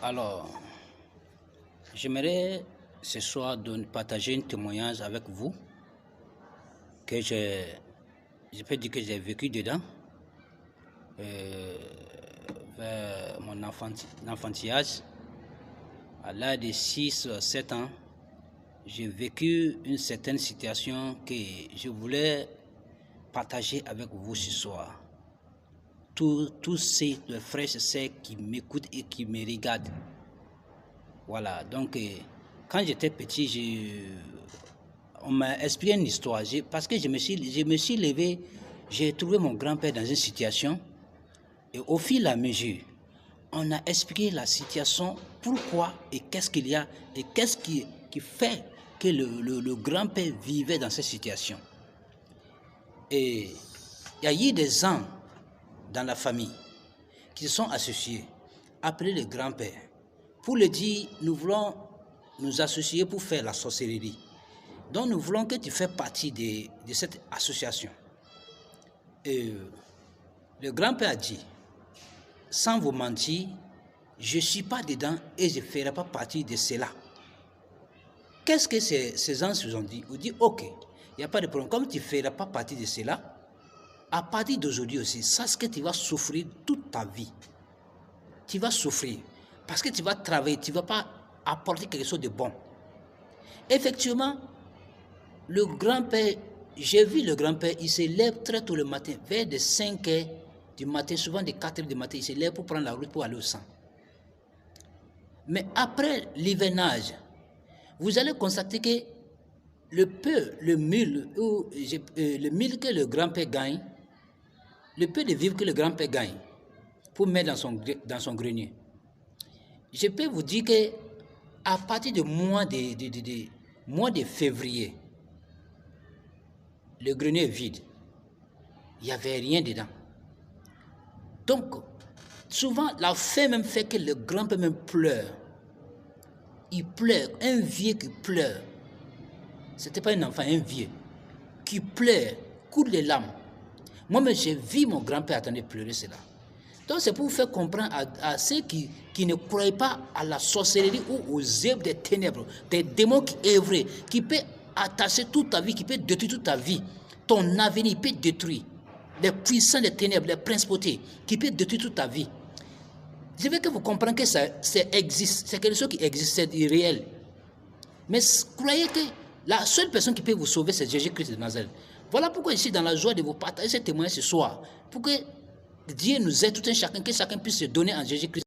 Alors, j'aimerais ce soir partager un témoignage avec vous que je peux dire que j'ai vécu dedans vers mon enfantillage. À l'âge de 6-7 ans, j'ai vécu une certaine situation que je voulais partager avec vous ce soir. Tous ces frères et sœurs qui m'écoutent et qui me regardent. Voilà, donc quand j'étais petit, on m'a expliqué une histoire. Parce que je me suis levé, j'ai trouvé mon grand-père dans une situation. Et au fil et à mesure, on a expliqué la situation, pourquoi et qu'est-ce qu'il y a, et qu'est-ce qui fait que le grand-père vivait dans cette situation. Et il y a eu des gens dans la famille qui se sont associés, appelés le grand-père, pour lui dire, nous voulons nous associer pour faire la sorcellerie. Donc nous voulons que tu fasses partie de cette association. Et le grand-père a dit, sans vous mentir, je ne suis pas dedans et je ne ferai pas partie de cela. Qu'est-ce que ces gens se sont dit? Ils ont dit, ok, il n'y a pas de problème. Comme tu ne feras pas partie de cela, à partir d'aujourd'hui aussi, sache que tu vas souffrir toute ta vie. Tu vas souffrir parce que tu vas travailler, tu ne vas pas apporter quelque chose de bon. Effectivement, le grand-père, j'ai vu le grand-père, il se lève très tôt le matin, vers de 5 heures du matin, souvent de 4 heures du matin, il se lève pour prendre la route pour aller au champ. Mais après l'hivernage, vous allez constater que le mille que le grand-père gagne, le peu de vivres que le grand-père gagne pour mettre dans son grenier, je peux vous dire que à partir du mois de février, le grenier est vide. Il n'y avait rien dedans. Donc, souvent, la faim même fait que le grand-père même pleure. Il pleure, un vieux qui pleure. Ce n'était pas un enfant, un vieux qui pleure, coule les larmes. Moi-même, j'ai vu mon grand-père attendre pleurer cela. Donc, c'est pour vous faire comprendre à ceux qui ne croient pas à la sorcellerie ou aux œuvres des ténèbres, des démons qui œuvrent, qui peuvent attacher toute ta vie, qui peuvent détruire toute ta vie. Ton avenir peut détruire. Les puissants des ténèbres, les principautés, qui peuvent détruire toute ta vie. Je veux que vous compreniez que ça existe. C'est quelque chose qui existe, c'est irréel. Mais croyez que la seule personne qui peut vous sauver, c'est Jésus-Christ de Nazareth. Voilà pourquoi je suis dans la joie de vous partager ce témoignage ce soir. Pour que Dieu nous aide tout un chacun, que chacun puisse se donner en Jésus-Christ.